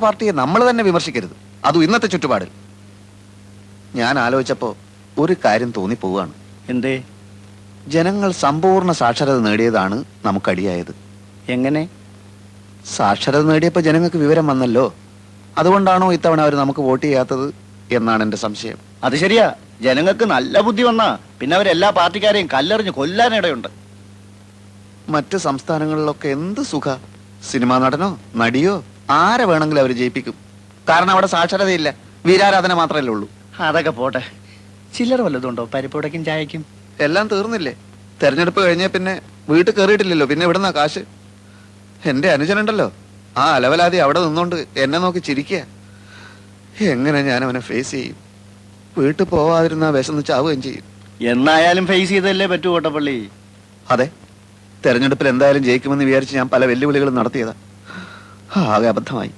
പാർട്ടിയെ നമ്മൾ തന്നെ വിമർശിക്കരുത്, അതും ഇന്നത്തെ ചുറ്റുപാടിൽ. ഞാൻ ആലോചിച്ചപ്പോ ഒരു കാര്യം തോന്നിപ്പോവാണ്. എന്തേ? ജനങ്ങൾ സമ്പൂർണ്ണ സാക്ഷരത നേടിയതാണ് നമുക്കടിയായത്. എങ്ങനെ? സാക്ഷരത നേടിയപ്പോ ജനങ്ങൾക്ക് വിവരം വന്നല്ലോ. അതുകൊണ്ടാണോ ഇത്തവണ അവർ നമുക്ക് വോട്ട് ചെയ്യാത്തത് എന്നാണ് എന്റെ സംശയം. അത് ശരിയാ, ജനങ്ങൾക്ക് നല്ല ബുദ്ധി വന്നാ പിന്നെ അവരെല്ലാ പാർട്ടിക്കാരെയും കല്ലെറിഞ്ഞ് കൊല്ലാനിടയുണ്ട്. മറ്റ് സംസ്ഥാനങ്ങളിലൊക്കെ എന്ത് സുഖ, സിനിമാ നടനോ നടിയോ ആരെ വേണമെങ്കിലും അവർ ജയിപ്പിക്കും. കാരണം അവിടെ സാക്ഷരതയില്ല, വീരാരാധന മാത്രമല്ലേ ഉള്ളൂ. അതൊക്കെ പോട്ടെ, ചില്ലറ വല്ലതുണ്ടോ പരിപ്പുടയ്ക്കും ചായക്കും? എല്ലാം തീർന്നില്ലേ? തെരഞ്ഞെടുപ്പ് കഴിഞ്ഞ പിന്നെ വീട്ടിൽ കയറിയിട്ടില്ലല്ലോ, പിന്നെ ഇവിടുന്ന കാശ്. എന്റെ അനുജനുണ്ടല്ലോ, ആ അലവലാതി അവിടെ നിന്നോണ്ട് എന്നെ നോക്കി ചിരിക്കുക. എങ്ങനെ ഞാൻ അവനെ ഫേസ് ചെയ്യും? വീട്ടിൽ പോവാതിരുന്ന വിശന്ന് ചാവുകയും ചെയ്യും. എന്നായാലും ഫേസ് ചെയ്തല്ലേ പറ്റൂ കോട്ടപ്പള്ളി. അതെ, തെരഞ്ഞെടുപ്പിൽ എന്തായാലും ജയിക്കുമെന്ന് വിചാരിച്ച് ഞാൻ പല വെല്ലുവിളികളും നടത്തിയതാ. ആകെ അബദ്ധമായി.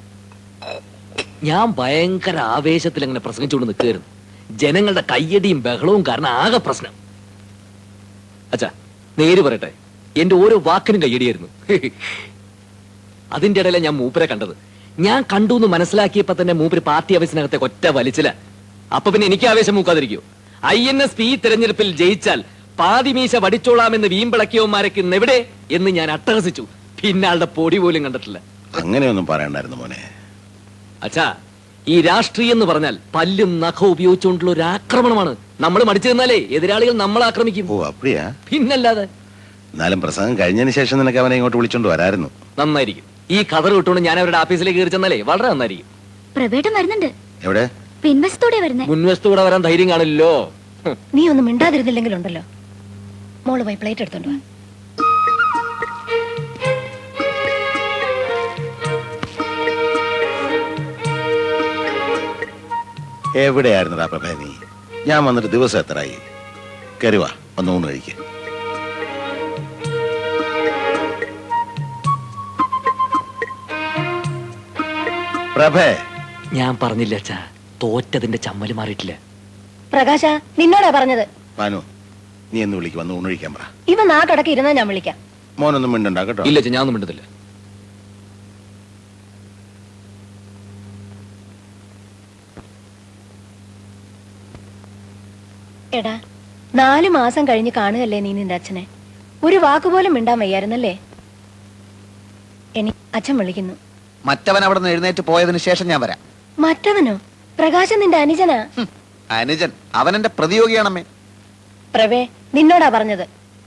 ഞാൻ ഭയങ്കര ആവേശത്തിൽ അങ്ങനെ പ്രസംഗിച്ചുകൊണ്ട് നിൽക്കുകയായിരുന്നു. ജനങ്ങളുടെ കയ്യടിയും ബഹളവും കാരണം ആകെ പ്രശ്നം. അച്ഛാ നേര് പറയട്ടെ, എന്റെ ഓരോ വാക്കിനും കയ്യടിയായിരുന്നു. അതിന്റെ ഇടയിലെ ഞാൻ മൂപ്പരെ കണ്ടത്. ഞാൻ കണ്ടു എന്ന് മനസ്സിലാക്കിയപ്പോ തന്നെ മൂപ്പര് പാർട്ടി ആവേശത്തിനകത്തെ ഒറ്റ വലിച്ചില്ല. അപ്പൊ പിന്നെ എനിക്ക് ആവേശം മൂക്കാതിരിക്കൂ? INSP തെരഞ്ഞെടുപ്പിൽ ജയിച്ചാൽ പാതിമീശ വടിച്ചോളാമെന്ന് വീമ്പിളക്കിയവന്മാരൊക്കെ എവിടെ എന്ന് ഞാൻ അട്ടഹസിച്ചു. പിന്നെ ആളുടെ പൊടി പോലും കണ്ടിട്ടില്ല. അങ്ങനെയൊന്നും പറയണ്ടായിരുന്നു മോനെ. അച്ഛാ, ഈ രാഷ്ട്രീയം എന്ന് പറഞ്ഞാൽ പല്ലും നഖവും ഉപയോഗിച്ചുകൊണ്ടുള്ള ഒരു ആക്രമണമാണ്. നമ്മൾ മടിച്ചു നിന്നാലേ എതിരാളികൾ നമ്മളെ ആക്രമിക്കും. ഓ അപ്പടിയാ? പിന്നല്ലാതെ. എന്നാലും പ്രസംഗം കഴിഞ്ഞതിന് ശേഷം നിനക്ക് അവനെ ഇങ്ങോട്ട് വിളിച്ചോണ്ട് വരായിരുന്നു. നന്നായിരിക്കും. ഈ കഥർ വിട്ടുകൊണ്ട് ഞാൻ അവരുടെ ഓഫീസിലേക്ക് കയറി ചെന്നാലേ വളരെ നന്നായിരിക്കും. പ്രവേട്ടം വരുന്നുണ്ട്. എവിടെ? പിൻവശത്തോടെ വരുന്നേ. മുൻവശത്തൂടെ വരാൻ ധൈര്യം കാണില്ലല്ലോ. നീ ഒന്നും മിണ്ടാതിരുന്നില്ലെങ്കിലുണ്ടല്ലോ. മോള് പോയി പ്ലേറ്റ് എടുത്തോണ്ട് വാ. എവിടെയായിരുന്നടാ പ്രഭേ നീ? ഞാൻ വന്നിട്ട് ദിവസം എത്രയായി? കരുവാ, വന്ന് ഊണ് കഴിക്കുക. പ്രഭേ, ഞാൻ പറഞ്ഞില്ല അച്ഛാ, തോറ്റതിന്റെ ചമ്മല് മാറിയിട്ടില്ല. പ്രകാശ, നിന്നോടാ പറഞ്ഞത്. പാനു, നീ എന്ന് വിളിക്ക്, വന്ന് ഊണ് കഴിക്കാൻ പറ. ഇവ നാട്ടടക്കി ഇരുന്നാ ഞാൻ വിളിക്കാം. മോനൊന്നും മിണ്ടണ്ട കേട്ടോ. ഇല്ല അച്ഛാ, ഞാൻ ഒന്നും മിണ്ടുന്നില്ല. എടാ, 4 മാസം കഴിഞ്ഞ് കാണുകല്ലേ നീ നിന്റെ അച്ഛനെ. ഒരു വാക്കുപോലും മിണ്ടാൻ വയ്യായിരുന്നല്ലേ? അച്ഛൻ വിളിക്കുന്നു. മറ്റവൻ അവിടെ നിന്ന് എഴുന്നേറ്റ് പോയതിനു ശേഷം ഞാൻ വരാം. മറ്റവനോ? പ്രകാശൻ നിന്റെ അനുജനാ. അനുജൻ? അവൻ എന്റെ പ്രതിയോഗിയാണമ്മേ. പ്രവേ, നിന്നോടാ പറഞ്ഞത്.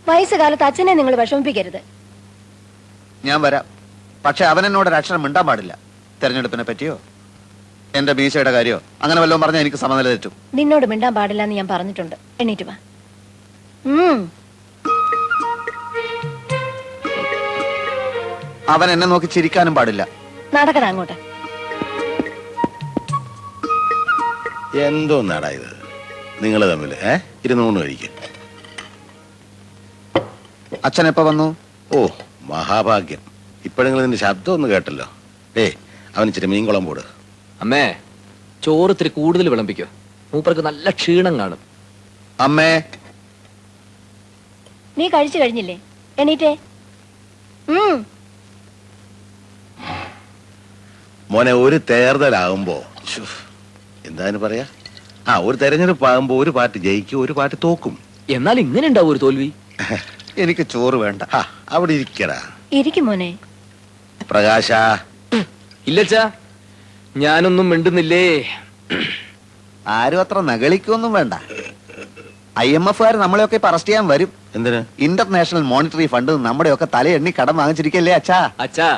വയസ്സുകാലത്ത് അച്ഛനെ നിങ്ങൾ വിഷമിപ്പിക്കരുത്. ഞാൻ വരാം, പക്ഷെ അവൻ എന്നോട് ഒരു അക്ഷരം മിണ്ടാൻ പാടില്ല. തെരഞ്ഞെടുപ്പിനെ പറ്റിയോ എന്റെ മീശയുടെ കാര്യോ അങ്ങനെ വല്ലതും പറഞ്ഞാൽ എനിക്ക് സമനില തെറ്റും. നിന്നോട് മിണ്ടാൻ പാടില്ല എന്ന് ഞാൻ പറഞ്ഞിട്ടുണ്ട്. എണീറ്റ് വാ. അവൻ എന്നെ നോക്കി ചിരിക്കാനും പാടില്ല. നടക്കടാ അങ്ങോട്ട്. എന്തോ നാടാ ഇത് നിങ്ങള് തമ്മില്? ഇരുന്ന് ഊണ് കഴിക്കുക. അച്ഛൻ എപ്പോ വന്നു? ഓ മഹാഭാഗ്യം, ഇപ്പോഴെങ്കിലും നിന്റെ ശബ്ദം ഒന്ന് കേട്ടല്ലോ. അവൻ ഇച്ചിരി മീൻകുളം പോട്. അമ്മേ, ചോറ് ഇത്തിരി കൂടുതൽ വിളമ്പിക്കോ, മൂപ്പർക്ക് നല്ല ക്ഷീണം കാണും. അമ്മേ, നീ കഴിച്ചു കഴിഞ്ഞില്ലേ? എണീറ്റേ. മോനെ, ഒരു തേർതലാകുമ്പോ എന്താന്ന് പറയാ, ഒരു തെരഞ്ഞെടുപ്പ് ആകുമ്പോ ഒരു പാർട്ടി ജയിക്കും, ഒരു പാർട്ടി തോക്കും. എന്നാൽ ഇങ്ങനെ ഉണ്ടാവും ഒരു തോൽവി. എനിക്ക് ചോറ് വേണ്ട. അവിടെ ഇരിക്കടാ. ഇരിക്കും മോനെ. പ്രകാശ. ഇല്ലച്ചാ, ഞാനൊന്നും മിണ്ടുന്നില്ലേ. ആരും അത്ര നകളിക്കൊന്നും വേണ്ട. IMF നമ്മളെയൊക്കെ ഇപ്പൊ അറസ്റ്റ് ചെയ്യാൻ വരും. എന്തിന്? ഇന്റർനാഷണൽ മോണിറ്ററി ഫണ്ട് നമ്മുടെയൊക്കെ തലയെണ്ണി കടം വാങ്ങിച്ചിരിക്കല്ലേ അച്ഛാ. അച്ഛാ,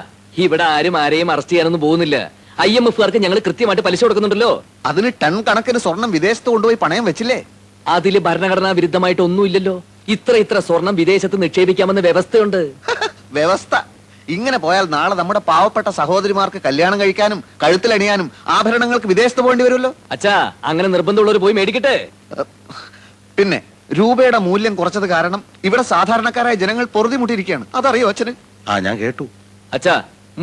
ഇവിടെ ആരെയും അറസ്റ്റ് ചെയ്യാനൊന്നും പോകുന്നില്ല. IMF ഞങ്ങൾ കൃത്യമായിട്ട് പലിശ കൊടുക്കുന്നുണ്ടല്ലോ. അതിന് ടൺ കണക്കിന് സ്വർണം വിദേശത്ത് കൊണ്ടുപോയി പണയം വെച്ചില്ലേ? അതില് ഭരണഘടനാ വിരുദ്ധമായിട്ട് ഒന്നുമില്ലല്ലോ. ഇത്ര സ്വർണം വിദേശത്ത് നിക്ഷേപിക്കാമെന്ന് വ്യവസ്ഥയുണ്ട്. വ്യവസ്ഥ? ഇങ്ങനെ പോയാൽ നാളെ നമ്മുടെ പാവപ്പെട്ട സഹോദരിമാർക്ക് കല്യാണം കഴിക്കാനും കഴുത്തിലണിയാനും ആഭരണങ്ങൾക്ക് വിദേശത്ത് പോകേണ്ടി വരുമല്ലോ. അച്ഛാ, അങ്ങനെ നിർബന്ധമുള്ളവർ പോയി മേടിക്കട്ടെ. പിന്നെ രൂപയുടെ മൂല്യം കുറച്ചത് കാരണം ഇവിടെ സാധാരണക്കാരായ ജനങ്ങൾ പൊറുതിമുട്ടിയിരിക്കുകയാണ്. അതറിയോ അച്ഛന്? ഞാൻ കേട്ടു. അച്ഛാ,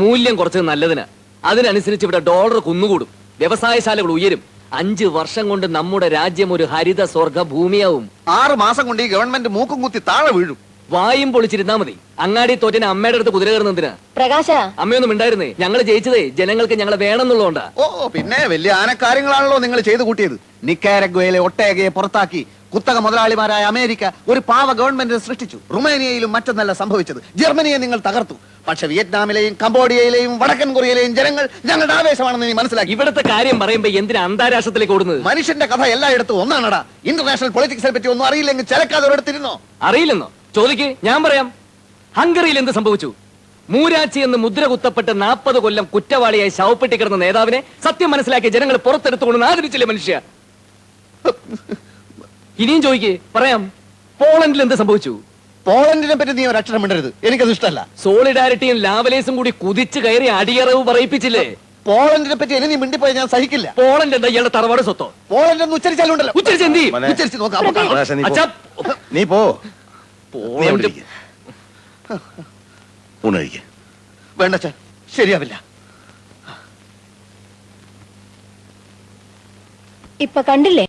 മൂല്യം കുറച്ചത് നല്ലതിന്. അതിനനുസരിച്ച് ഇവിടെ ഡോളർ കുന്നുകൂടും, വ്യവസായശാലകൾ ഉയരും. 5 വർഷം കൊണ്ട് നമ്മുടെ രാജ്യം ഒരു ഹരിത സ്വർഗ ഭൂമിയാവും. 6 മാസം കൊണ്ട് ഈ ഗവൺമെന്റ് മൂക്കും കുത്തി താഴെ വീഴും. വായും പൊളിച്ചിരുന്നാ മതി. അങ്ങാടി തോറ്റന് അമ്മയുടെ അടുത്ത് കുതിര കയറുന്നതിനാ. പ്രകാശ, അമ്മയൊന്നും ഉണ്ടായിരുന്നേ. ഞങ്ങൾ ജയിച്ചതേ ജനങ്ങൾക്ക് ഞങ്ങളെ വേണമെന്നുള്ളതുകൊണ്ടാ. ഓ പിന്നെ വലിയ ആനക്കാര്യങ്ങളാണല്ലോ നിങ്ങൾ ചെയ്തു കൂട്ടിയത്. നിക്കാരഗ്വയിലെ ഒട്ടേകയെ പുറത്താക്കി കുത്തക മുതലാളിമാരായ അമേരിക്ക ഒരു പാവ ഗവൺമെന്റിനെ സൃഷ്ടിച്ചു. റുമേനിയയിലും മറ്റൊന്നല്ല സംഭവിച്ചത്. ജർമ്മനിയെ നിങ്ങൾ തകർത്തു. പക്ഷെ വിയറ്റ്നാമിലെയും കംബോഡിയയിലെയും വടക്കൻ കൊറിയയിലെയും ജനങ്ങൾ ഞങ്ങളുടെ ആവേശമാണെന്ന് നീ മനസ്സിലാക്കി. ഇവിടത്തെ കാര്യം പറയുമ്പോ എന്തിനാ അന്താരാഷ്ട്രത്തിലേക്ക് ഓടുന്നത്? മനുഷ്യന്റെ കഥ എല്ലായിടത്തും ഒന്നാണടാ. ഇന്റർനാഷണൽ പൊളിറ്റിക്സിനെ പറ്റി ഒന്നും അറിയില്ലെങ്കിൽ ചിലക്കാതെ ഒരിടത്തിരുന്നോ. അറിയില്ലെന്നോ? ചോദിക്ക്, ഞാൻ പറയാം. ഹംഗറിയിൽ എന്ത് സംഭവിച്ചു? മൂരാച്ചി എന്ന് മുദ്ര കുത്തപ്പെട്ട് 40 കൊല്ലം കുറ്റവാളിയായി ശവപ്പെട്ടി കിടന്ന നേതാവിനെ സത്യം മനസ്സിലാക്കിയ ജനങ്ങൾ പുറത്തെടുത്തുകൊണ്ട് ആദരിച്ചില്ലേ മനുഷ്യ? ഇനിയും ചോദിക്ക്, പറയാം. പോളണ്ടിൽ എന്ത് സംഭവിച്ചു? പോളണ്ടിനെ പറ്റി നീ ഒരു അക്ഷരം മിണ്ടരുത്, എനിക്കത് ഇഷ്ടമല്ല. സോളിഡാരിറ്റിയും ലാവലേസും കൂടി കുതിച്ചു കയറി അടിയറവ് പറയിപ്പിച്ചില്ലേ? പോളണ്ടിനെ പറ്റി ഇനി നീ മിണ്ടിപ്പോയി ഞാൻ സഹിക്കില്ല. പോളണ്ട് എന്താ ഇയാളുടെ തറവാട് സ്വത്തോ? പോളണ്ട് എന്ന് ഉച്ചരിച്ചാലുണ്ടല്ലോ. ഉച്ചരിച്ച് എന്ത് ചെയ്യും? മോനെ. ഉച്ചരിച്ച് നോക്കാം, അപ്പൊ കാണാം. പ്രകാശ, നീ പോ. അച്ഛാ, നീ പോ. നീ പോളണ്ട് അവിടെ ഇരിക്ക്. ഊണ് കഴിക്ക്. വേണ്ട അച്ഛാ, ശരിയാവില്ല. ഇപ്പൊ കണ്ടില്ലേ